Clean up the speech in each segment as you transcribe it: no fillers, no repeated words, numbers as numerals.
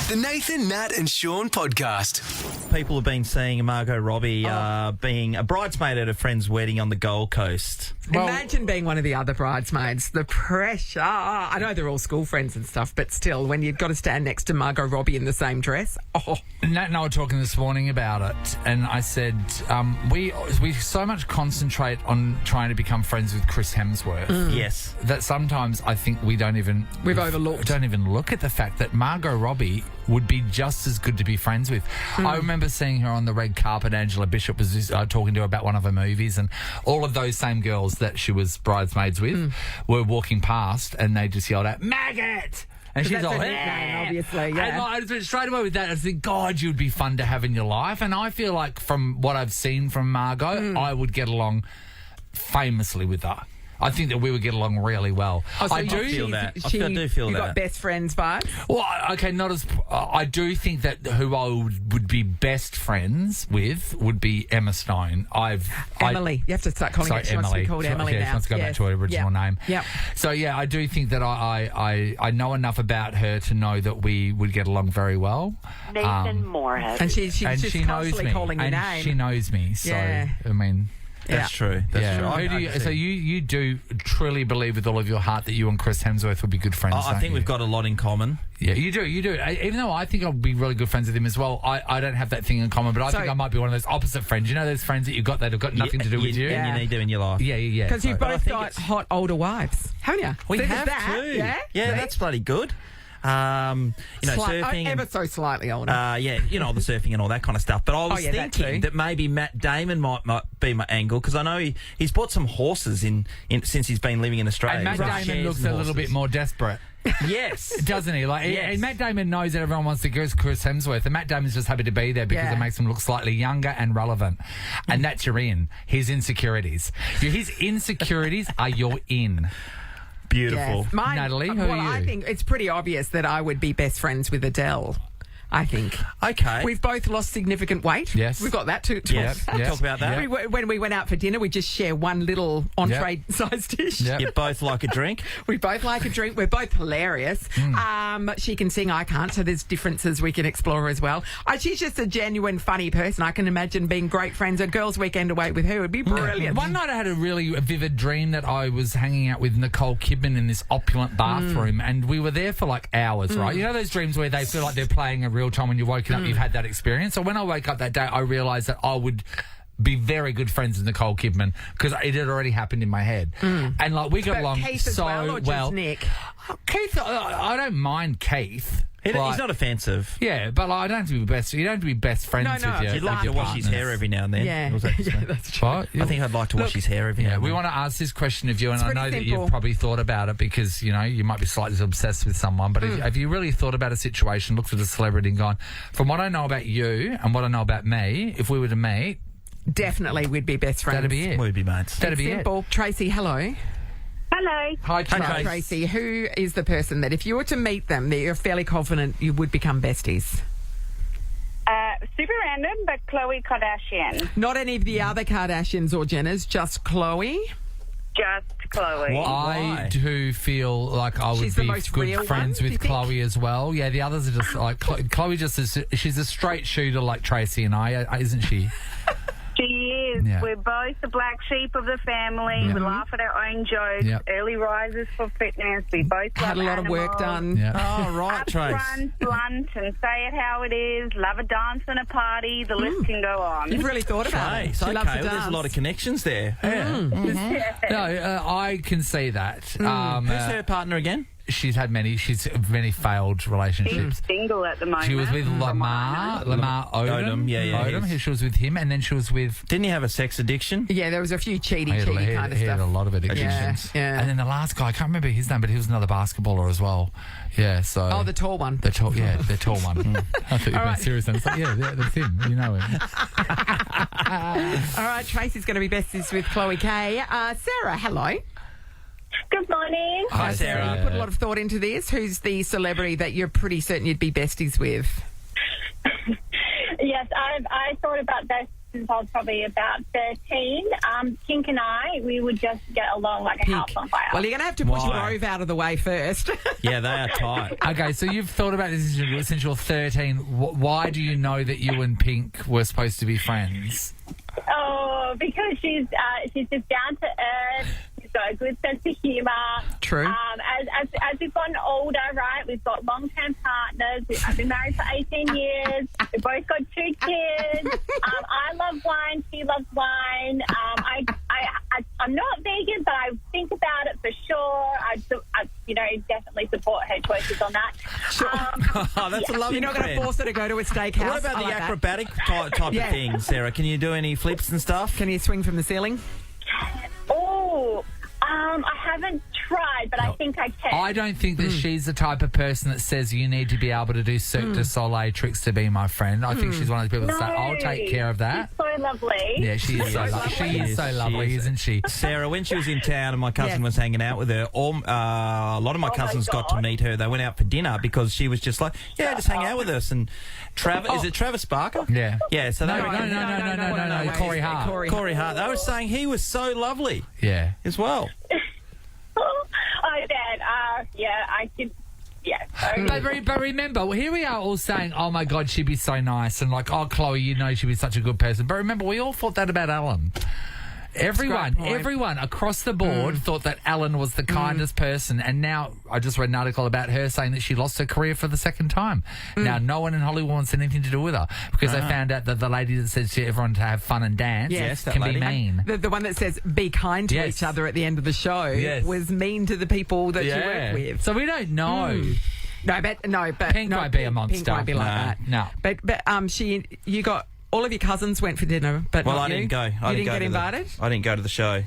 The Nathan, Nat and Shaun podcast. People have been seeing Margot Robbie being a bridesmaid at a friend's wedding on the Gold Coast. Imagine being one of the other bridesmaids. The pressure. I know they're all school friends and stuff, but still, when you've got to stand next to Margot Robbie in the same dress. Oh. Nat and I were talking this morning about it, and I said we so much concentrate on trying to become friends with Chris Hemsworth. Yes. That sometimes I think we've overlooked. Don't even look at the fact that Margot Robbie would be just as good to be friends with. I remember seeing her on the red carpet. Angela Bishop was talking to her about one of her movies, and all of those same girls that she was bridesmaids with were walking past, and they just yelled out, "Maggot!" And she's all, nickname, obviously, yeah. And I straight away with that, I think, God, you'd be fun to have in your life. And I feel like from what I've seen from Margot, I would get along famously with her. I think that we would get along really well. Oh, so I do feel that. I do feel you that. got best friends vibes? Well, okay, not as... I do think that who I would be best friends with would be Emma Stone. Emily. You have to start calling her. She wants to be called Emily now. She wants to go back to her original name. Yep. So, yeah, I do think that I know enough about her to know that we would get along very well. Nathan Moorhead. And she's and just she knows constantly me. calling your and name. she knows me. So, Yeah. I mean... That's true. That's true. So you do truly believe with all of your heart that you and Chris Hemsworth would be good friends, I think we've got a lot in common. Yeah, you do. Even though I think I'll be really good friends with him as well, I don't have that thing in common, but I think I might be one of those opposite friends. You know those friends that you've got that have got nothing to do with you? And you need them in your life. Yeah. Because you've both got hot older wives, haven't you? We There's have that, too. Yeah, That's bloody good. Surfing. Ever so slightly older. The surfing and all that kind of stuff. But I was thinking that maybe Matt Damon might be my angle, because I know he's bought some horses in since he's been living in Australia. And Matt Damon looks a little bit more desperate. Yes. Doesn't he? And Matt Damon knows that everyone wants to go to Chris Hemsworth, and Matt Damon's just happy to be there because it makes him look slightly younger and relevant. And that's your in. His insecurities. His insecurities are your in. Beautiful. Yes. Natalie, who are you? I think it's pretty obvious that I would be best friends with Adele. I think. Okay. We've both lost significant weight. Yes. We've got that to talk about. Talk about that. When we went out for dinner, we just share one little entree-sized dish. Yep. You both like a drink? We both like a drink. We're both hilarious. She can sing, I can't, so there's differences we can explore as well. She's just a genuine, funny person. I can imagine being great friends. A girls' weekend away with her would be brilliant. One night I had a really vivid dream that I was hanging out with Nicole Kidman in this opulent bathroom, and we were there for like hours, right? You know those dreams where they feel like they're playing a real time when you're woken up, you've had that experience. So when I woke up that day, I realised that I would be very good friends with Nicole Kidman because it had already happened in my head. And like we got along Keith as so well, or just Nick? Keith, I don't mind Keith. He's not offensive. Yeah, but I don't have to be best. You don't have to be best friends with you. You'd like to wash his hair every now and then. Yeah, that's true. What? I think I'd like to wash his hair every now and then. We want to ask this question of you, and I know that simple. you've probably thought about it because, you might be slightly obsessed with someone, but have you really thought about a situation, looked at a celebrity and gone, from what I know about you and what I know about me, if we were to meet... Definitely we'd be best friends. That'd be it. We'd be mates. That'd be simple. it. Tracy, hello. Hello. Hi, Tracy. Tracy, who is the person that if you were to meet them, that you're fairly confident you would become besties? Super random, but Khloe Kardashian. Not any of the other Kardashians or Jenners, just Khloe? Just Khloe. I do feel like I would She's the be most good real friends one, do with you think? Khloe as well. Yeah, the others are just like... Khloe just is... She's a straight shooter like Tracy and I, isn't she? She is. Yeah. We're both the black sheep of the family. We laugh at our own jokes. Yep. Early risers for fitness. We both Had a love lot of work animals. done. Yeah. Oh, right, Trace. Upfront, blunt, and say it how it is. Love a dance and a party. The list can go on. You've really thought about it. Trace, She loves to there's a dance. lot of connections there. No, I can see that. Who's her partner again? She's had many failed relationships. She's single at the moment. She was with Lamar Odom. Yeah. She was with him, and then she was with... Didn't he have a sex addiction? Yeah, there was a few cheaty kind of He had a stuff. lot of addictions. Yeah. And then the last guy, I can't remember his name, but he was another basketballer as well. Yeah, so... Oh, the tall one. The tall one. I thought you were being serious. And it's like, that's him. You know him. All right, Tracy's going to be besties with Khloe K. Sarah, hello. Good morning. Hi, Sarah. You put a lot of thought into this. Who's the celebrity that you're pretty certain you'd be besties with? Yes, I thought about this since I was probably about 13. Pink and I, we would just get along like a house on fire. Well, you're going to have to push Rove out of the way first. Yeah, they are tight. Okay, so you've thought about this since you're 13. Why do you know that you and Pink were supposed to be friends? Oh, because she's just down to earth. She's got a good sense of humour. True. As we've gotten older, right, we've got long-term partners. I've been married for 18 years. We've both got 2 kids. I love wine. She loves wine. I'm not vegan, but I think about it for sure. I definitely support her choices on that. Sure. That's a lovely You're not going to force her to go to a steakhouse. What about the acrobatic type of thing, Sarah? Can you do any flips and stuff? Can you swing from the ceiling? Oh, I haven't tried, but I think I can. I don't think that she's the type of person that says you need to be able to do Cirque du Soleil tricks to be my friend. I think she's one of those people that say, I'll take care of that. She's so lovely. Yeah, she is so lovely. She is so lovely, isn't she? Sarah, when she was in town and my cousin was hanging out with her, a lot of my cousins got to meet her. They went out for dinner because she was just like, just hang out with us. And is it Travis Barker? Yeah. Yeah, so No, Corey Hart. Corey Hart. They were saying he was so lovely. Yeah. As well. I bet. I could. Yeah. But remember, here we are all saying, oh, my God, she'd be so nice. And like, oh, Chloe, you know she'd be such a good person. But remember, we all thought that about Alan. Everyone across the board thought that Alan was the kindest person, and now I just read an article about her saying that she lost her career for the second time. Now, no one in Hollywood wants anything to do with her because they found out that the lady that says to everyone to have fun and dance can be mean. The one that says be kind to each other at the end of the show was mean to the people that you work with. So we don't know. No, but Pink might be a monster. Pink might be like that. No, but you got. All of your cousins went for dinner, but not I didn't go. You didn't get invited? I didn't go to the show.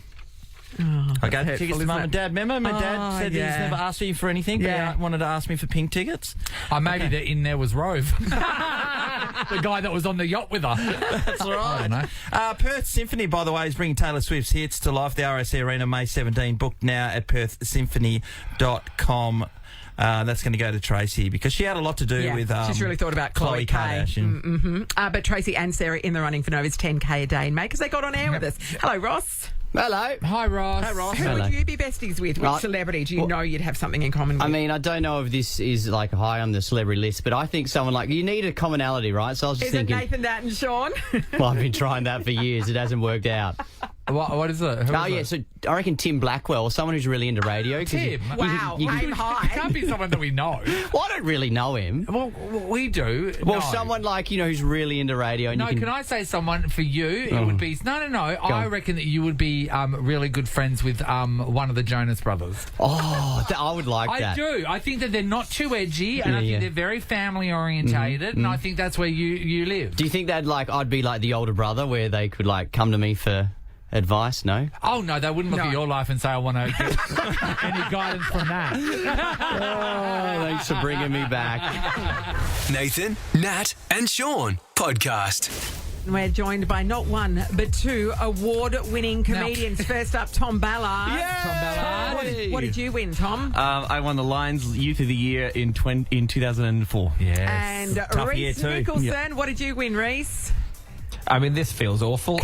I gave tickets to Mum and Dad. Remember, my dad said he's never asked me for anything, but he wanted to ask me for Pink tickets. Maybe in there was Rove. The guy that was on the yacht with her. That's right. Perth Symphony, by the way, is bringing Taylor Swift's hits to life. The RSC Arena, May 17. Booked now at perthsymphony.com. That's going to go to Tracy because she had a lot to do with. She's really thought about Khloe Kardashian. But Tracy and Sarah in the running for Nova's 10K a day in May because they got on air with us. Hello, Ross. Hello. Hi, Ross. Hey, Ross. Who would you be besties with? Which celebrity do you know you'd have something in common with? I mean, I don't know if this is like high on the celebrity list, but I think someone like you need a commonality, right? So I was just thinking. Is it Nathan, Nat, and Sean? Well, I've been trying that for years. It hasn't worked out. What is it? So I reckon Tim Blackwell, or someone who's really into radio. Tim? Wow, aim high. It can't be someone that we know. Well, I don't really know him. Well, we do. Well, someone like, who's really into radio. And can I say someone for you? It would be... No. I reckon that you would be really good friends with one of the Jonas Brothers. Oh, I would like that. I do. I think that they're not too edgy, and I think they're very family-orientated, and I think that's where you live. Do you think that, I'd be like the older brother where they could, come to me for... advice? No? Oh, no, they wouldn't look at your life and say, I want to get any guidance from that. Oh, thanks for bringing me back. Nathan, Nat and Sean podcast. We're joined by not one, but 2 award-winning comedians. First up, Tom Ballard. Yeah! Tom Ballard. What did you win, Tom? I won the Lions Youth of the Year in 2004. Yes. And Rhys Nicholson. Yep. What did you win, Rhys? I mean, this feels awful.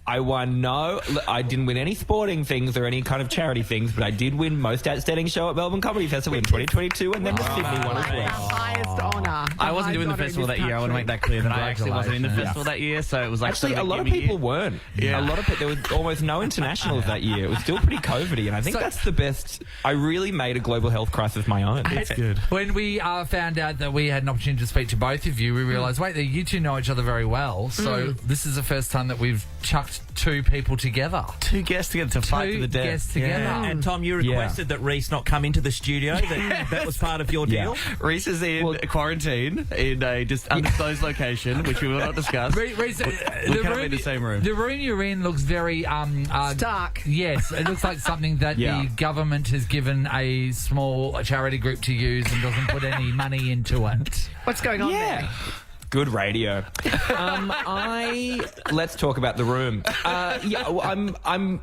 I won I didn't win any sporting things or any kind of charity things, but I did win Most Outstanding Show at Melbourne Comedy Festival in 2022 and then the Sydney one as well. Highest honour. I wasn't doing the festival that year. I want to make that clear that I actually wasn't in the festival that year, so it was actually a lot of people weren't. Yeah, a lot of there was almost no internationals that year. It was still pretty COVID-y, and I think that's the best. I really made a global health crisis of my own. It's good. When we found out that we had an opportunity to speak to both of you, we realised, wait, you two know each other very well, so this is the first time that we've chucked 2 people together. 2 guests together to fight to the death. 2 guests together. Yeah. And Tom, you requested that Rhys not come into the studio. That was part of your deal. Rhys is in quarantine in a just undisclosed location, which we will not discuss. Rhys, we cannot be in the same room. The room you're in looks very stark. Yes, it looks like something that the government has given a small charity group to use and doesn't put any money into it. What's going on there? Good radio. Let's talk about the room. I'm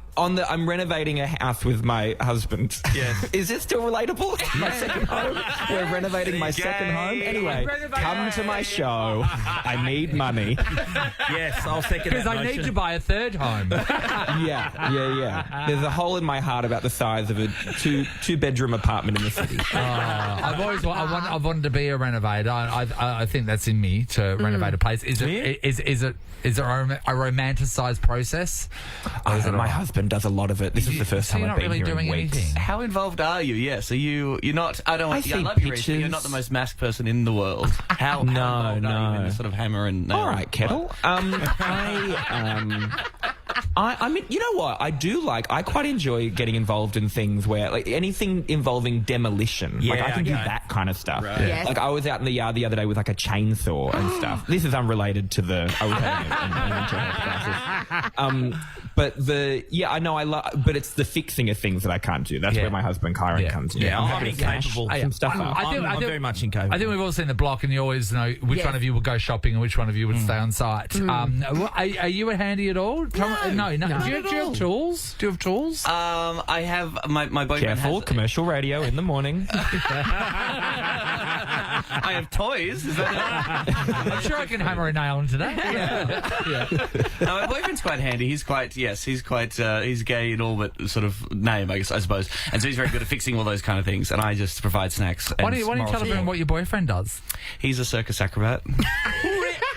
renovating a house with my husband. Yes. Is this still relatable? My second home. We're renovating my second home. Anyway, come to my show. I need money. Yes, I'll second that Because I need to buy a third home. Yeah. There's a hole in my heart about the size of a two-bedroom apartment in the city. I've wanted to be a renovator. I think that's in me to renovate a place. Is it a romanticised process? My husband does a lot of it. This is the first time I've been really here in doing weeks. anything. How involved are you? Yes. Are you? You're not. I love see you, Rhys, but you're pictures. not the most masked person in the world. How involved are you in the sort of hammer and nail? All right, Kettle. I mean, you know what? I quite enjoy getting involved in things where, like, anything involving demolition. Yeah, like, I can do okay. that kind of stuff. Right. Yes. Like, I was out in the yard the other day with, like, a chainsaw and stuff. This is unrelated to I was having a mental health crisis. But it's the fixing of things that I can't do. That's where my husband, Kyron, comes in. Yeah, I'm I'm happy to smash incapable. some stuff up. I'm very much incapable. I think we've all seen the block, and you always know which one of you will go shopping and which one of you would stay on site. Are you a handy at all? No. Do you have tools? Do you have tools? I have my boyfriend. Careful, commercial radio in the morning. I have toys. Is that I'm sure I can hammer a nail in today. No, my boyfriend's quite handy. He's gay in all but sort of name, I suppose. And so he's very good at fixing all those kind of things. And I just provide snacks. Why don't you tell everyone what your boyfriend does? He's a circus acrobat.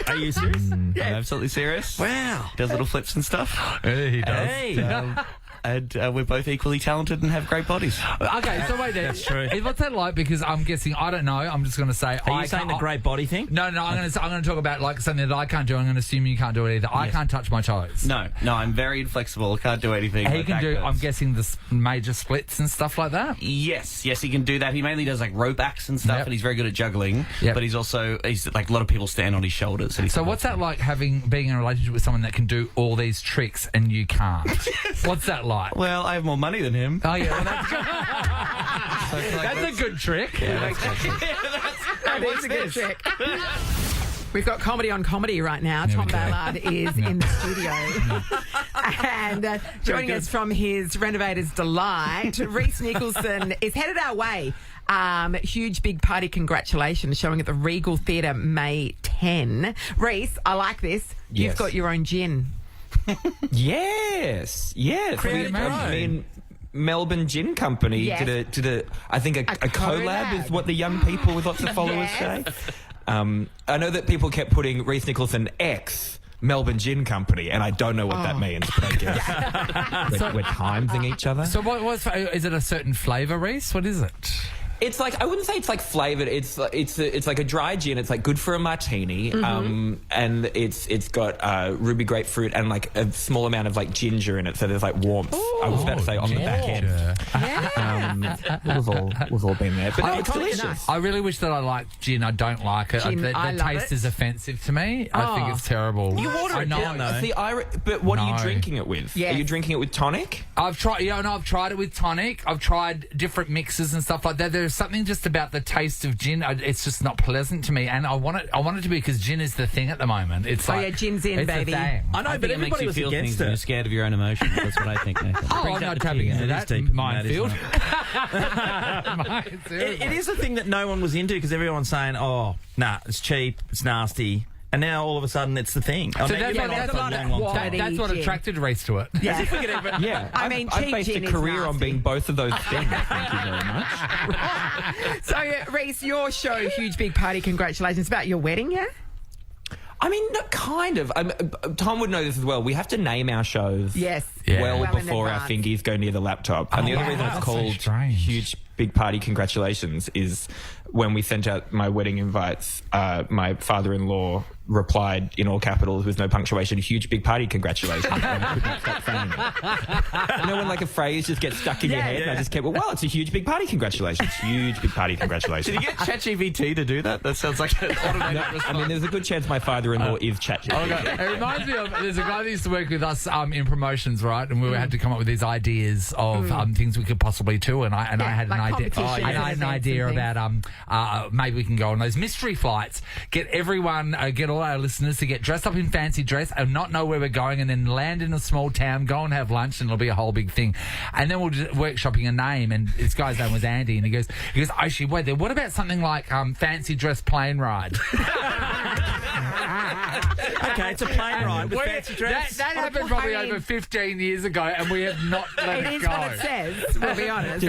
Are you serious? I'm absolutely serious. Wow. Does little flips and stuff. He does. Hey. And we're both equally talented and have great bodies. Okay, so wait there. That's true. What's that like? Because I'm guessing, I don't know. I'm just going to say. Are you saying the great body thing? No. I'm going to talk about like something that I can't do. I'm going to assume you can't do it either. I can't touch my toes. No, I'm very inflexible. I can't do anything. He My can back do. hurts. I'm guessing the major splits and stuff like that. Yes, he can do that. He mainly does like rope acts and stuff, Yep. and he's very good at juggling. Yep. But he's like a lot of people stand on his shoulders. And So what's that like being in a relationship with someone that can do all these tricks and you can't? What's that like? Well, I have more money than him. Oh yeah, well, that's a good trick. That is a good trick. We've got comedy on comedy right now. Tom Ballard is in the studio. And joining us from his Renovator's Delight, Rhys Nicholson is headed our way. Huge big party congratulations showing at the Regal Theatre May 10. Rhys, I like this. You've Yes. got your own gin. Yes. Creative Me and Melbourne Gin Company Yes. did a I think a collab is what the young people with lots of followers say. I know that people kept putting Rhys Nicholson X Melbourne Gin Company, and I don't know what that means, but I guess we're timesing each other. So is it a certain flavour, Rhys? What is it? It's like, I wouldn't say it's like flavoured. It's like a dry gin. It's like good for a martini, and it's got ruby grapefruit and like a small amount of like ginger in it. So there's like warmth. I was about to say on the back end. We've all been there, but no, it's delicious. I really wish that I liked gin. I don't like it. Gin, The I love taste it. is offensive to me. I think it's terrible. You water it down, though. See, but what are you No. drinking it with? Yes. Are you drinking it with tonic? I've tried it with tonic. I've tried different mixes and stuff like that. There's something just about the taste of gin. It's just not pleasant to me, and I want it to be, because gin is the thing at the moment. It's like, yeah, gin's in, it's baby. The thing. I know, but everybody was against You're it. scared of your own emotions. That's what I think, Nathan. Oh, I'm not tapping into that minefield. It is a thing that no one was into because everyone's saying, "Oh, nah, it's cheap, it's nasty," and now all of a sudden it's the thing. I mean, that's you've been what- on it that's for a lot a of long, long quality. time. That's what gin. attracted Rhys to it. Yeah. As if we could ever. Yeah, I mean, I've cheap based gin a is career on nasty. being both of those things. Thank you very much. So, Rhys, your show, Huge Big Party, congratulations. About your wedding, yeah? I mean, kind of. Tom would know this as well. We have to name our shows Yes. well Well in before our advance. fingies go near the laptop. And the other reason it's that's so called strange. Huge Big Party Congratulations is when we sent out my wedding invites, my father-in-law replied in all capitals with no punctuation, "Huge big party, congratulations." And I couldn't stop saying it. You know when like a phrase just gets stuck in your head, and I just kept, well, it's a huge big party, congratulations. Huge big party, congratulations. Did you get ChatGPT to do that? That sounds like an automated response. I mean, there's a good chance my father-in-law is ChatGPT. It reminds me of, there's a guy that used to work with us in promotions, right? And we had to come up with these ideas of things we could possibly do. And I had an idea. I had an idea about maybe we can go on those mystery flights. Get everyone, get all our listeners to get dressed up in fancy dress and not know where we're going, and then land in a small town, go and have lunch, and it'll be a whole big thing. And then we'll just workshopping a name, and this guy's name was Andy, and he goes, actually, wait there. What about something like fancy dress plane ride? Okay, it's a plane ride with fancy dress. That happened probably over 15 years ago, and we have not let it go. It is what it says, we'll be honest.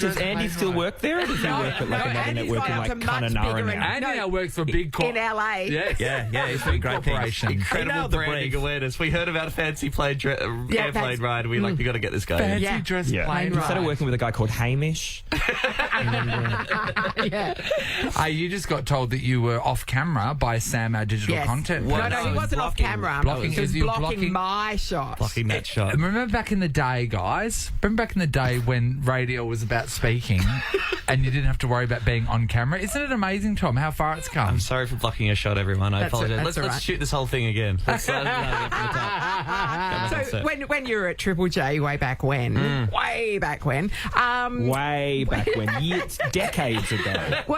Does Andy still work there, or does he work at like another network in like Kununurra now? Andy now works for a big in LA. Yeah, he's doing great things. Incredible branding awareness. We heard about a fancy airplane ride. We we got to get this guy. Fancy dress plane ride. Instead of working with a guy called Hamish. You just got told that you were off camera by Sam, our digital content. No, he wasn't off camera. He was blocking my shot. Blocking that shot. Remember back in the day, guys? Remember back in the day when radio was about speaking and you didn't have to worry about being on camera? Isn't it amazing, Tom, how far it's come? I'm sorry for blocking a shot, everyone. I apologize. Let's shoot this whole thing again. Let's start from the top. So when you were at Triple J way back when, way back when, years, decades ago.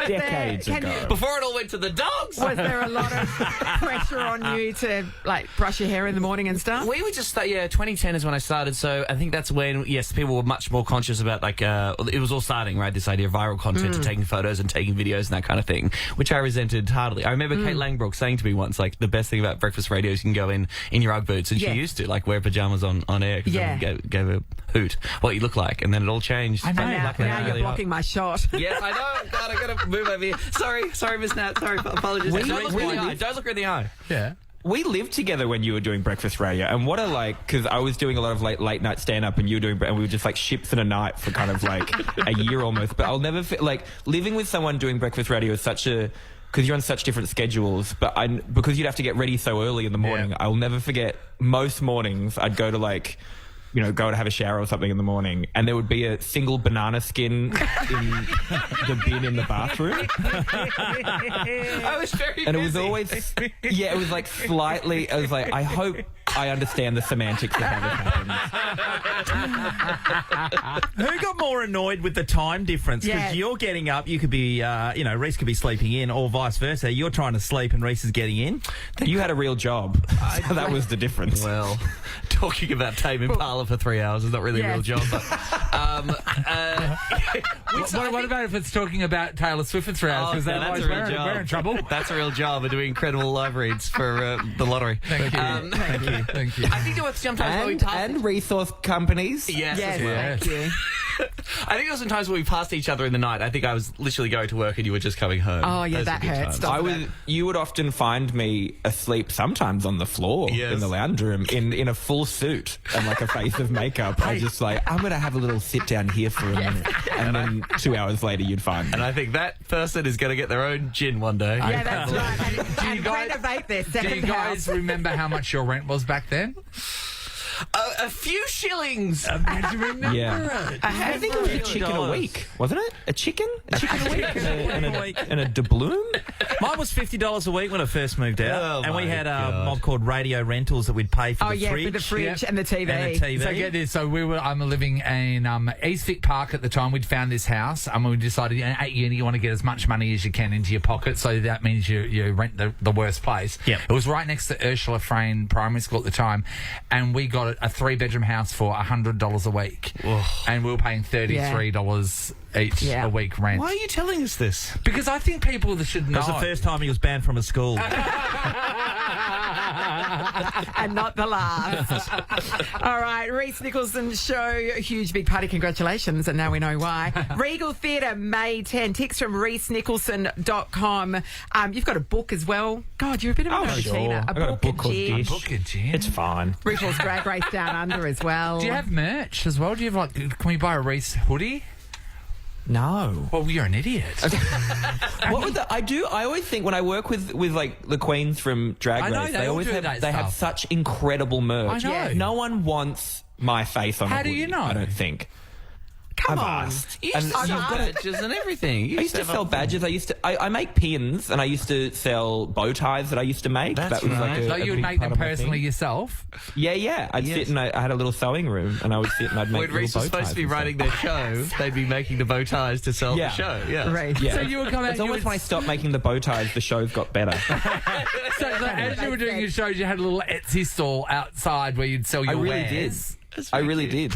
Decades ago. Before it all went to the dogs. Was there a lot of pressure on you to like brush your hair in the morning and stuff? We were just 2010 is when I started, so I think that's when people were much more conscious about it was all starting, right, this idea of viral content and taking photos and taking videos and that kind of thing, which I resented heartily. I remember Kate Langbrook saying to me once, like, the best thing about breakfast radio is you can go in your Ugg boots, and she used to wear pajamas on air because gave a hoot what you look like, and then it all changed. I know. Now you're blocking my shot. Yes, I know. God, I got to move over here. Sorry, Miss Nat. Sorry, apologies. Don't look her in the eye. Yeah. We lived together when you were doing breakfast radio, and what because I was doing a lot of late night stand up, and you were doing, and we were just like ships in a night for kind of like a year almost. But I'll never living with someone doing breakfast radio is such a, because you're on such different schedules, but because you'd have to get ready so early in the morning, I'll never forget most mornings I'd go to go to have a shower or something in the morning, and there would be a single banana skin in the bin in the bathroom. I was very busy. And it was always, it was like slightly, I was like, I hope I understand the semantics of how this happens. Who got more annoyed with the time difference? Because you're getting up, you could be, Rhys could be sleeping in, or vice versa. You're trying to sleep and Rhys is getting in. You had a real job. So that was the difference. Well, talking about Tame Impala for 3 hours is not really a real job. But, what about if it's talking about Taylor Swift for 3 hours? Because that's a real job. We're in trouble. That's a real job. We're doing incredible live reads for the lottery. Thank you. Thank you. I think there was sometimes where we passed... And resource companies. Yes, thank you. I think there was some times where we passed each other in the night. I think I was literally going to work and you were just coming home. Oh, yeah, that hurts. You would often find me asleep sometimes on the floor in the lounge room in a full suit and like a face of makeup. I just I'm going to have a little sit down here for a minute. And then 2 hours later you'd find me. And I think that person is going to get their own gin one day. Yeah, that's right. And renovate their second house. Do you guys remember how much your rent was back then? A few shillings. Do you remember it? I think it was a chicken a week, wasn't it? A chicken a week? And a doubloon? Mine was $50 a week when I first moved out. And we had a God. mob called Radio Rentals that we'd pay for the fridge. For the fridge and the TV. So get this. So I'm living in East Vic Park at the time. We'd found this house and we decided at uni you want to get as much money as you can into your pocket. So that means you rent the worst place. Yep. It was right next to Ursula Frayne Primary School at the time. And we got a 3-bedroom house for $100 a week. And we were paying $33 each a week rent. Why are you telling us this? Because I think people should know. It was the first time he was banned from a school. And not the last. All right, Rhys Nicholson show, huge big party, congratulations, and now we know why. Regal Theatre, May 10. Tickets from rhysnicholson.com. You've got a book as well. God, you're a bit of a routiner. I've got a book called Dish. It's fine. RuPaul's Drag Race Down Under as well. Do you have merch as well? Do you have can we buy a Rhys hoodie? No. Well, you're an idiot. What would I always think when I work with like the queens from Drag Race, they always do have that they have stuff. such incredible merch. I know. Yeah. No one wants my face on. How do you know? I don't think. Come I've on. asked. You used to And sell you've got it. badges and everything. I used to sell badges. I make pins, and I used to sell bow ties that I used to make. That's that was like right. a, So a you would big make part them of my personally thing. yourself? Yeah. I'd sit and I had a little sewing room, and I would sit and I'd make When little Rhys bow was supposed ties to be and stuff. writing their show, they'd be making the bow ties to sell Yeah. the show. Yeah. Right. Yeah. So you would come out It's and you almost would... when I stopped making the bow ties, the shows got better. So as you were doing your shows, you had a little Etsy stall outside where you'd sell your I really wares. did. I really did.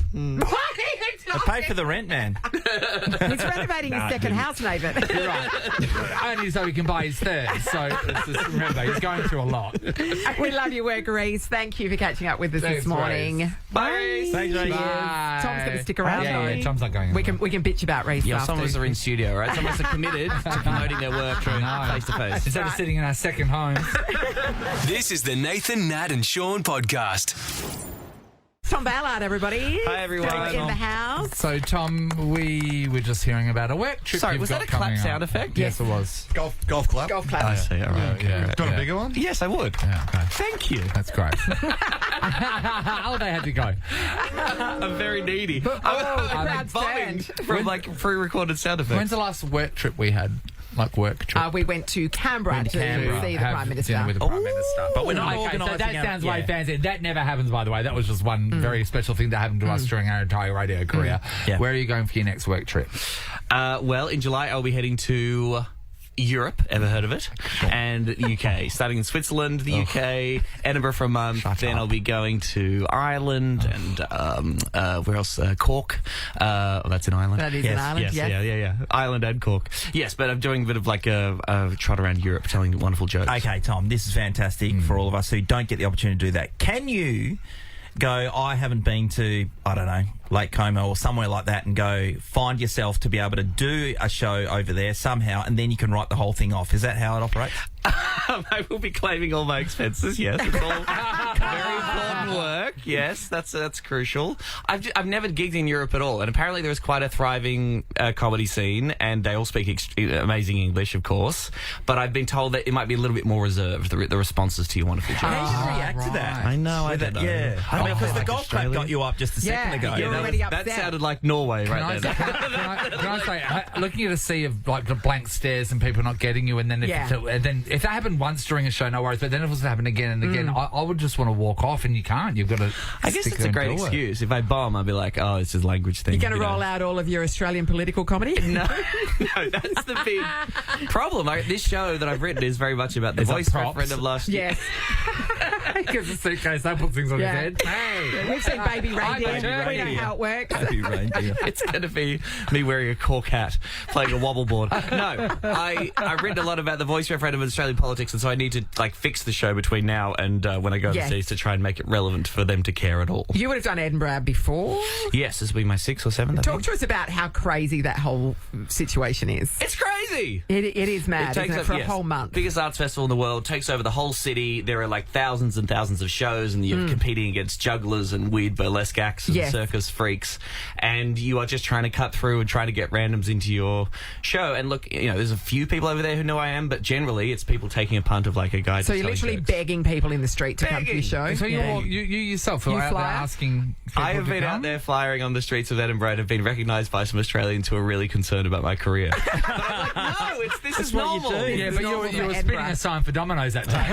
I pay for the rent, man. He's renovating his second house, Nathan. You're right. Only so he can buy his third. So just remember, he's going through a lot. We love your work, Rhys. Thank you for catching up with us Thanks, this morning. Rhys. Bye, Rhys. Thanks, Rhys. Bye. Tom's going to stick around. Yeah, though. Tom's not going We anywhere. can bitch about Rhys. Yeah, after. some of us are in studio, right? Some of us are committed to promoting their work face to face. Instead of sitting in our second home. This is the Nathan, Nat and Sean podcast. Tom Ballard, everybody. Hi, everyone. In the house. So, Tom, we were just hearing about a work trip. Sorry, you've was got that a clap coming sound up. effect? Yes, it was. Golf club. Golf club. I see, all right. Yeah, Got yeah. a bigger one? Yes, I would. Yeah, okay. Thank you. That's great. Oh, they had to go. I'm very needy. the crowd bombing stand. from like pre-recorded sound effects. When's the last work trip we had? Like work trip? We went to Canberra to see the Have Prime Minister. dinner with the Prime Minister. But we're not Okay, so organising that our- sounds way yeah. fancy. That never happens, by the way. That was just one very special thing that happened to us during our entire radio career. Yeah. Where are you going for your next work trip? Well, in July, I'll be heading to Europe, ever heard of it? And the UK. Starting in Switzerland, the UK, Edinburgh for a month. Then I'll be going to Ireland and where else? Cork. That's in Ireland. That is in Ireland, yes. yes. Yeah. Ireland and Cork. Yes, but I'm doing a bit of like a trot around Europe, telling wonderful jokes. Okay, Tom, this is fantastic for all of us who don't get the opportunity to do that. Can you go, I haven't been to, I don't know, Lake Como or somewhere like that, and go find yourself to be able to do a show over there somehow, and then you can write the whole thing off. Is that how it operates? I will be claiming all my expenses. Yes, it's all very important work. Yes, that's crucial. I've never gigged in Europe at all, and apparently there is quite a thriving comedy scene, and they all speak amazing English, of course. But I've been told that it might be a little bit more reserved. The responses to your wonderful jokes. How do you react to that? I know. I don't know. Yeah. I mean, because the like golf club Australia. got you up just a second ago. you're that, already that upset. sounded like Norway Can I right say, there. can I say, looking at a sea of like the blank stares and people not getting you, and then if that happened once during a show, no worries. But then if it was to happen again and again, I would just want to walk off, and you can't. You've got to. I guess stick it's there a great and do it. excuse. If I bomb, I'll be like, oh, it's just a language thing. You're going to you know. roll out all of your Australian political comedy? No, that's the big problem. This show that I've written is very much about the Is that voice props? referendum last year. Yes. Because the suitcase, they put things on Yeah. his head. Hey, We've seen Baby Reindeer. We know how it works. It's going to be me wearing a cork hat, playing a wobble board. No, I've written a lot about the voice referendum in Australian politics, and so I need to fix the show between now and when I go Yes. overseas to try and make it relevant for them to care at all. You would have done Edinburgh before. Yes, this will be my 6th or 7th. I Talk think. to us about how crazy that whole situation is. It's crazy. It is mad, isn't it, for a whole month? Biggest arts festival in the world, takes over the whole city. There are thousands and thousands of shows, and you're competing against jugglers and weird burlesque acts and Yes. circus freaks, and you are just trying to cut through and trying to get randoms into your show. And look, there's a few people over there who know I am, but generally it's people taking a punt of a guy. So you're literally begging people in the street to come to your show? So you yourself are out there asking people I have to been come? out there flyering on the streets of Edinburgh and have been recognised by some Australians who are really concerned about my career. But I'm like, no, this is what you normal. do. Yeah, It's but normal you for were spinning Edinburgh. a sign for Domino's that time.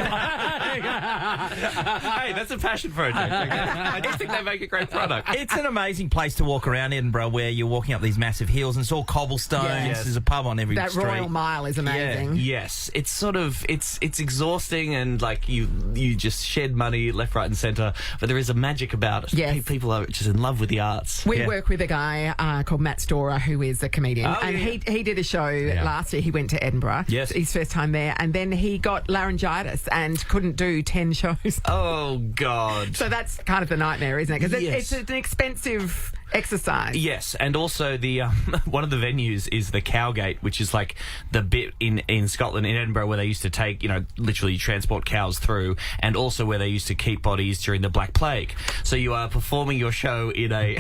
Hey, that's a passion project. Okay? I just think they make a great product. It's an amazing place to walk around Edinburgh, where you're walking up these massive hills and it's all cobblestones. Yes. There's a pub on every That street. Royal Mile is amazing. Yes, it's sort of it's exhausting, and you just shed money left, right, and centre. But there is a magic about it. Yes. People are just in love with the arts. We work with a guy called Matt Storer, who is a comedian, and he did a show last year. He went to Edinburgh. Yes. His first time there, and then he got laryngitis and couldn't do 10 shows. Oh God! So that's kind of the nightmare, isn't it? Because Yes. it's an expensive exercise. Yes, and also the one of the venues is the Cowgate, which is like the bit in Scotland, in Edinburgh, where they used to take, literally transport cows through, and also where they used to keep bodies during the Black Plague. So you are performing your show in a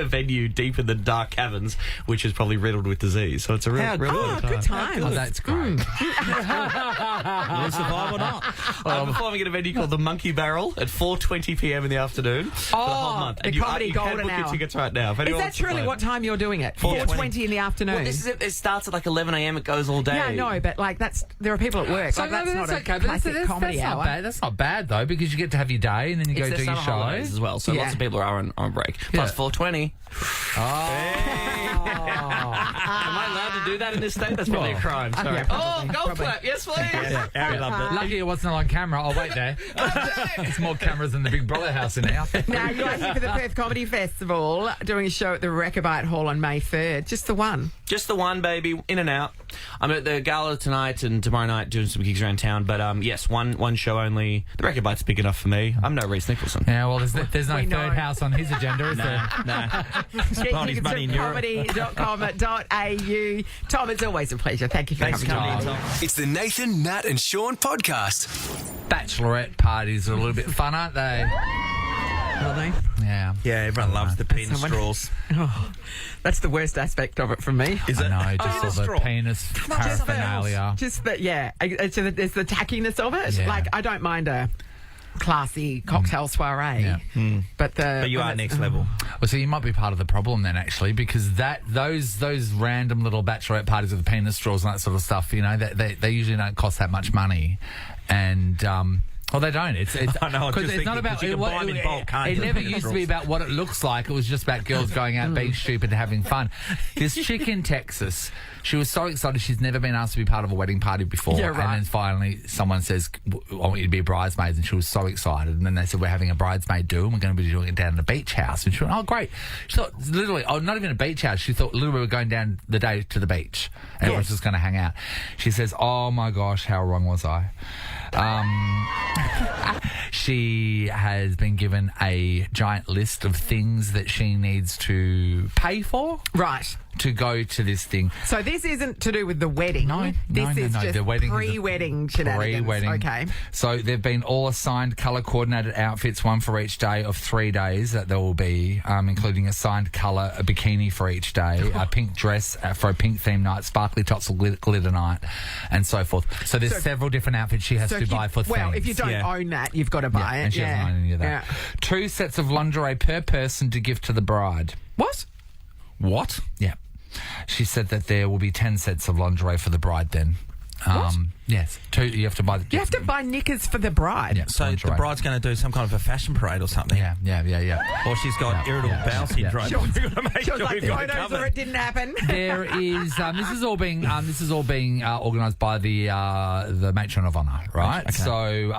venue deep in the dark caverns, which is probably riddled with disease. So it's a real good time. Oh, that's great. Will you survive or not? I'm performing at a venue called the Monkey Barrel at 4:20 p.m. in the afternoon for the whole month. The And Comedy you can Golden book your Hour. tickets right now. If Is anyone that wants to truly play. what time you're doing it? 4:20 in the afternoon. Well, this is it starts at like 11 a.m. It goes all day. Yeah, I know, but there are people at work. Like, that's not a classic comedy that's hour. Not bad. That's not bad though, because you get to have your day and then you It's go their do your summer holidays show as well, so Yeah. lots of people are on break. Plus 4:20. Am I allowed to do that in this state? That's probably a crime. Sorry. Yeah, probably, golf probably. clap. Yes, please. Yeah, Harry loved it. Lucky it wasn't on camera. Oh, wait there. There's more cameras than the Big Brother house in here. Now, you're here for the Perth Comedy Festival, doing a show at the Rechabite Hall on May 3rd. Just the one. Just the one, baby. In and out. I'm at the gala tonight and tomorrow night doing some gigs around town. But yes, one show only. The Rechabite's big enough for me. I'm no Rhys Nicholson. Yeah, well, there's no We know. third house on his agenda, is there? No. Get his money in Europe. comedy.com.au. Tom, it's always a pleasure. Thank you for Thanks for coming coming on. in, Tom. It's the Nathan, Nat and Sean podcast. Bachelorette parties are a little bit fun, aren't they? Are they? Yeah. Yeah, everyone loves the penis someone- straws. Oh, that's the worst aspect of it for me. Is I it? know, just all the straw. penis paraphernalia. Just that, yeah. It's the tackiness of it. Yeah. Like, I don't mind a classy cocktail soiree, Yeah. but But you are next level. Well, so you might be part of the problem then, actually, because those random little bachelorette parties with the penis straws and that sort of stuff, they usually don't cost that much money, and well, they don't. It's I know, I was just it's not thinking, about 'cause you can buy 'em in bulk, can't it you? never used to be about what it looks like. It was just about girls going out and being stupid and having fun. This chick in Texas, she was so excited. She's never been asked to be part of a wedding party before. Yeah, right. And then finally someone says, I want you to be a bridesmaid. And she was so excited. And then they said, we're having a bridesmaid do, and we're going to be doing it down at a beach house. And she went, oh, great. She thought, literally, not even a beach house. She thought, literally, we're going down the day to the beach. And everyone's just going to hang out. She says, oh, my gosh, how wrong was I? She has been given a giant list of things that she needs to pay for. Right. To go to this thing. So this isn't to do with the wedding. This is just the wedding pre-wedding shenanigans. Pre-wedding. Okay. So they've been all assigned colour-coordinated outfits, one for each day of 3 days that there will be, including assigned colour, a bikini for each day, a pink dress for a pink theme night, sparkly tots or glitter night, and so forth. So there's several different outfits she has to buy for Well, themes. if you don't own that, you've got to buy it. And she doesn't own any of that. Yeah. 2 sets of lingerie per person to give to the bride. What? What? Yeah. She said that there will be 10 sets of lingerie for the bride then. Yes. 2, you have to buy... You have to buy knickers for the bride. Yeah, So lingerie. the bride's going to do some kind of a fashion parade or something. Yeah. Or she's got irritable bowel syndrome. She was We've got to make She was sure like, we've got it photos or covered. it didn't happen. There is this is all being organised by the matron of honour, right? Okay. So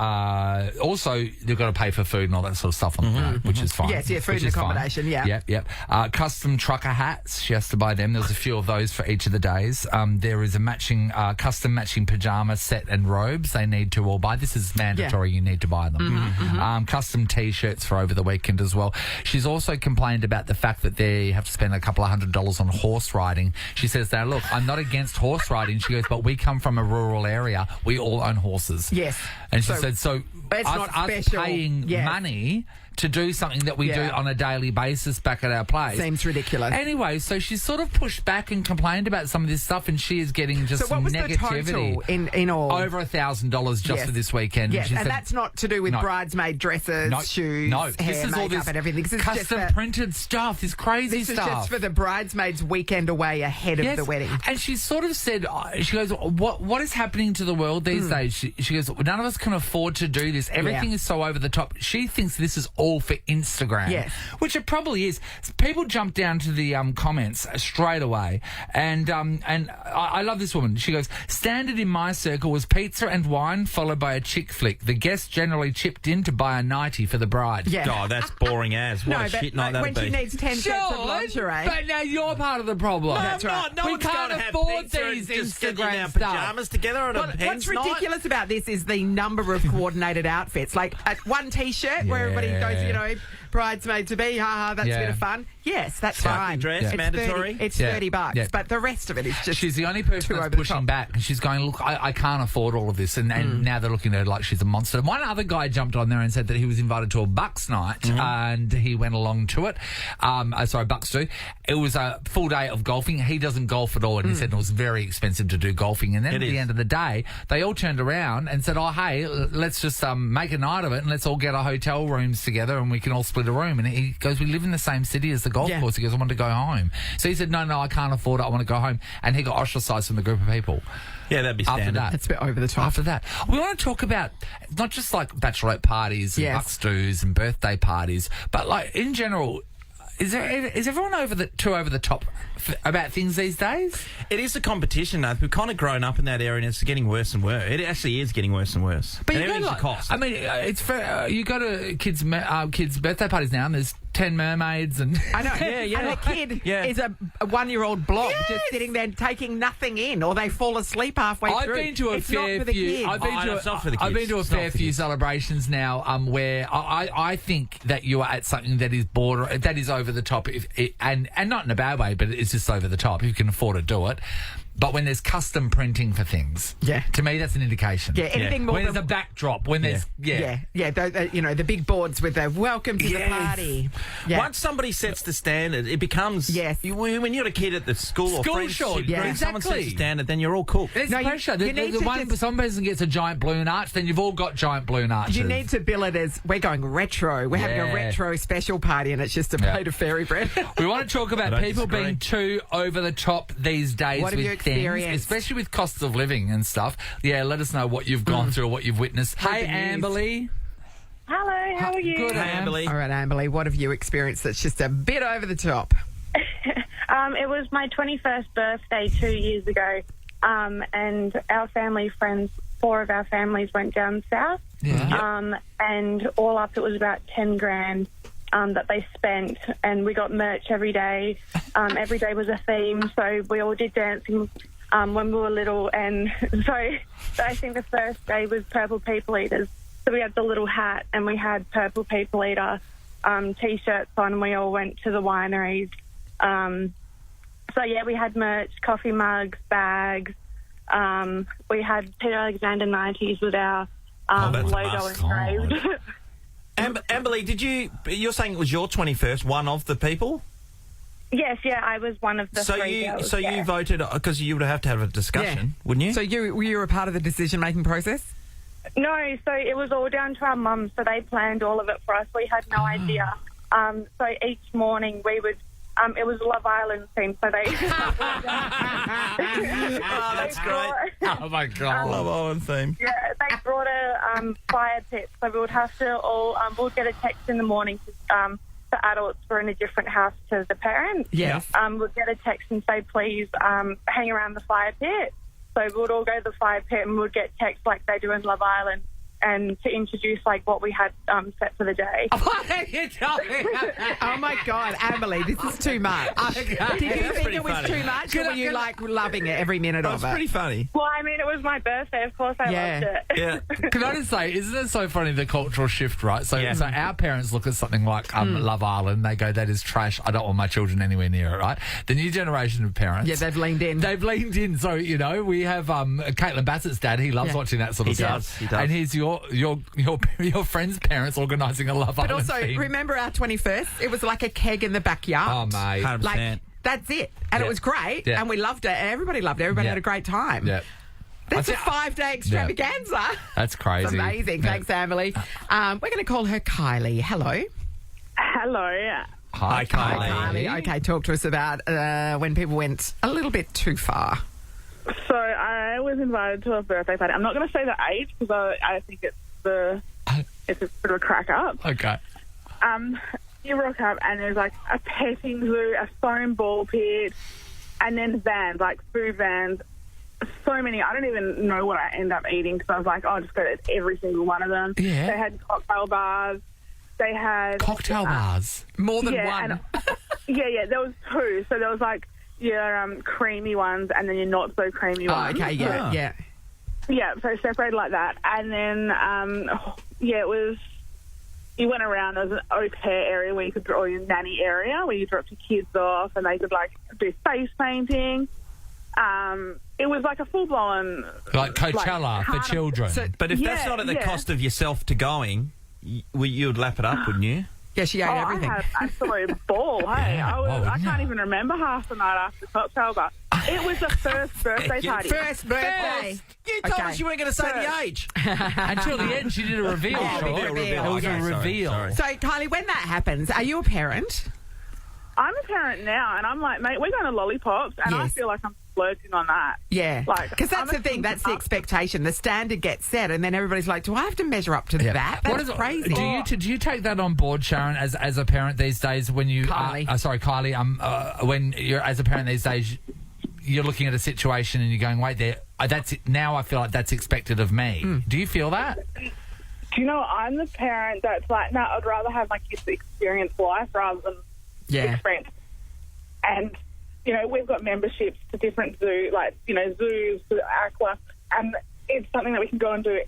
also you've got to pay for food and all that sort of stuff on that, which is fine. Yes, yeah, food Which and is fine. accommodation, yeah. Yep. Custom trucker hats, she has to buy them. There's a few of those for each of the days. There is a matching custom matching pyjama set and robes they need to all buy. This is mandatory. You need to buy them. Custom T-shirts for over the weekend as well. She's also complained about the fact that they have to spend a couple of $100 on horse riding. She says, now, look, I'm not against horse riding. She goes, but we come from a rural area. We all own horses. Yes. And she said, so it's us, not us special. paying Yes. money to do something that we do Yeah. on a daily basis back at our place Seems ridiculous. Anyway, so she's sort of pushed back and complained about some of this stuff, and she is getting just So what was negativity. the total in all? Over $1,000 just Yes. for this weekend. Yes, She and said- that's not to do with No. bridesmaid dresses, shoes, hair, this is all makeup this and everything. This is custom just for, printed stuff, this crazy this is stuff. just for the bridesmaids' weekend away ahead of the wedding. And she sort of said, she goes, what is happening to the world these days? She goes, none of us can afford to do this. Everything is so over the top. She thinks this is all for Instagram. Yes. Which it probably is. People jump down to the comments straight away. And I love this woman. She goes, standard in my circle was pizza and wine followed by a chick flick. The guests generally chipped in to buy a nightie for the bride. Yeah. Oh, that's boring as. What a but shit night that'll when be. she needs 10 sets of lingerie. But now you're part of the problem. No, That's I'm right. not. No We one's can't going to have afford pizza and these just get in Instagram our stuff. pajamas together on a What's pens night. ridiculous about this is the number of coordinated outfits. Like one T-shirt where everybody goes, bridesmaid to be, that's a bit of fun. Yes, that's Sparkly fine. dress, It's mandatory? 30, it's Yeah. $30, Yeah. but the rest of it is just. She's the only person that's pushing back, and she's going, look, I can't afford all of this, and now they're looking at her like she's a monster. One other guy jumped on there and said that he was invited to a Bucks night, and he went along to it. Bucks do. It was a full day of golfing. He doesn't golf at all, and he said it was very expensive to do golfing. And then at the end of the day, they all turned around and said, oh, hey, let's just make a night of it, and let's all get our hotel rooms together, and we can all split a room. And he goes, we live in the same city as the golf course. He goes, I want to go home. So he said, no, I can't afford it. I want to go home. And he got ostracised from the group of people. Yeah, that'd be standard. That's a bit over the top. After that, we want to talk about not just like bachelorette parties and bucks do's and birthday parties, but like in general, is everyone too over the top about things these days? It is a competition, though. We've kind of grown up in that area, and it's getting worse and worse. It actually is getting worse and worse. But and you go everything's like, a cost. I mean, it's fair. You go to kids' birthday parties now, and there's 10 mermaids and I know. And the kid is a 1-year-old blob just sitting there taking nothing in, or they fall asleep halfway through. I've been to a fair few. I've been to a fair few celebrations now, where I think that you are at something that is that is over the top, and not in a bad way, but it's just over the top. You can afford to do it. But when there's custom printing for things, to me that's an indication. Yeah, anything more when there's a backdrop, when there's the big boards with the welcome to the party. Yeah. Once somebody sets the standard, it becomes when you're a kid at the school or friendship group, someone sets the standard, then you're all cool. There's pressure. Some person gets a giant balloon arch, then you've all got giant balloon arches. You need to bill it as we're going retro. We're having a retro special party, and it's just a plate of fairy bread. We want to talk about people being too over the top these days. What have you experienced? Especially with costs of living and stuff. Yeah, let us know what you've gone through or what you've witnessed. Hey, Amberly. Hello, how are you? Good, Amberly. All right, Amberly, what have you experienced that's just a bit over the top? It was my 21st birthday 2 years ago, and our family friends, 4 of our families went down south, and all up it was about 10 grand that they spent, and we got merch every day. Every day was a theme, so we all did dancing when we were little, and so I think the first day was Purple People Eaters. So we had the little hat, and we had Purple People Eater T-shirts on, and we all went to the wineries. We had merch, coffee mugs, bags. We had Peter Alexander 90s with our logo engraved. Amberly, you're saying it was your 21st, one of the people? Yes, I was one of the three girls. So you voted, because you would have to have a discussion, wouldn't you? So you were a part of the decision-making process? No, so it was all down to our mums, so they planned all of it for us. We had no idea. So each morning we would... it was Love Island theme, so they... that's great. Oh, my God. Love Island theme. Yeah, they brought a fire pit, so we would have to all... we'll get a text in the morning for adults who are in a different house to the parents. Yes. We'll get a text and say, please hang around the fire pit. So we would all go to the fire pit and we'd get texts like they do in Love Island, and to introduce like what we had set for the day. What are you talking about? Oh my God, Amberly, this is too much. Did you think it was too much, or were you like loving it every minute of it? It's pretty funny. Well, I mean, it was my birthday. Of course, I loved it. Yeah. Can I just say, isn't it so funny, the cultural shift, right? So our parents look at something like Love Island, they go, that is trash, I don't want my children anywhere near it, right? The new generation of parents... Yeah, they've leaned in. So, we have Caitlin Bassett's dad, he loves watching that sort of stuff. He does. And here's your friend's parents organising a Love Island But also, theme. remember our 21st? It was like a keg in the backyard. Oh, mate. 100%. Like, that's it. And it was great, and we loved it, and everybody loved it. Everybody had a great time. Yeah. That's a 5-day extravaganza. That's crazy. It's amazing. Thanks, Amberly. We're going to call her Kylie. Hello. Hello. Hi, Kylie. Kylie. Okay, talk to us about when people went a little bit too far. So I was invited to a birthday party. I'm not going to say the age because I think it's a bit of a crack up. Okay. You rock up and there's like a petting zoo, a foam ball pit, and then vans, like food vans. So many. I don't even know what I end up eating because I was like, I'll just go to every single one of them. Yeah. They had cocktail bars. They had... Cocktail bars? More than one. And, there was 2. So there was like your creamy ones and then your not so creamy ones. Oh, okay, yeah. Yeah, so separated like that. And then, it was you went around, there was an au pair area where you could draw, or your nanny area where you dropped your kids off and they could, like, do face painting. It was like a full-blown... Like Coachella for children. But if that's not at the cost of yourself to going, you'd lap it up, wouldn't you? Yeah, she ate everything. I had an absolute ball, hey. I can't even remember half the night after the cocktail, but it was the first birthday party. First birthday. You told us you weren't going to say the age. Until the end, she did a reveal. It was a reveal. Sorry. So, Kylie, when that happens, are you a parent? I'm a parent now, and I'm like, mate, we're going to lollipops, and I feel like I'm splurging on that. Yeah. Because that's the thing. That's the expectation. The standard gets set, and then everybody's like, do I have to measure up to that? That's crazy. Do you take that on board, Sharon, as a parent these days when you... Kylie. Kylie. When you're, as a parent these days, you're looking at a situation and you're going, wait, that's it. Now I feel like that's expected of me. Do you feel that? Do you know, I'm the parent that's like, no, I'd rather have my kids experience life rather than experience. And, you know, we've got memberships to different zoos, to Aqua, and it's something that we can go and do,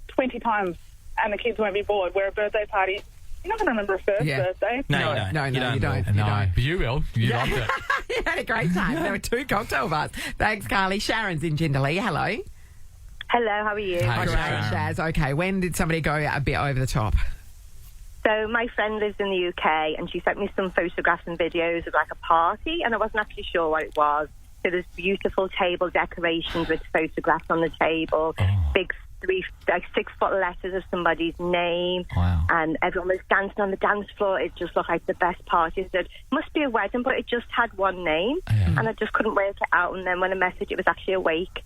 20 times and the kids won't be bored. Where a birthday party, you're not going to remember a first birthday. No, you don't. But you will. You loved it. You had a great time. There were 2 cocktail bars. Thanks, Kylie. Sharon's in Jindalee. Hello. Hello, how are you? Hi, Great, Shaz. Okay, when did somebody go a bit over the top? So my friend lives in the UK and she sent me some photographs and videos of like a party and I wasn't actually sure what it was. So there's beautiful table decorations with photographs on the table, big 6-foot letters of somebody's name, and everyone was dancing on the dance floor. It just looked like the best party. I said, must be a wedding, but it just had one name and I just couldn't work it out. And then when I messaged, it was actually a wake.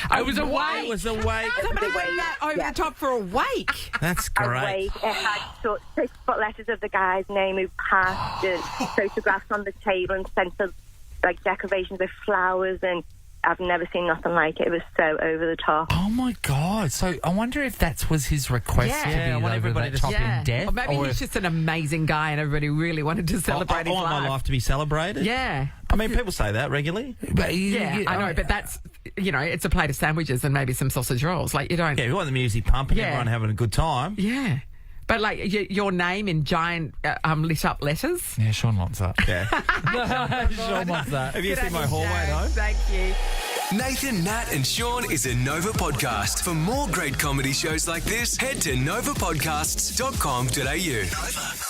It was a wake. It was a wake. Somebody went that over the top for a wake. That's great. It had 6-foot letters of the guy's name who passed, and photographs on the table, and sent us like decorations with flowers, and I've never seen nothing like it. It was so over the top. Oh my God! So I wonder if that was his request to be over the top in death, or maybe he's just an amazing guy, and everybody really wanted to celebrate his life. I want my life to be celebrated. Yeah. I mean, people say that regularly. But I know, but that's, it's a plate of sandwiches and maybe some sausage rolls. Like, you don't... Yeah, you want the music pumping, everyone having a good time. Yeah. But, like, your name in giant lit-up letters? Yeah, Sean wants that. Yeah. Sean wants that. Have you seen my hallway, though? Thank you. Nathan, Nat and Sean is a Nova podcast. For more great comedy shows like this, head to novapodcasts.com.au. Nova.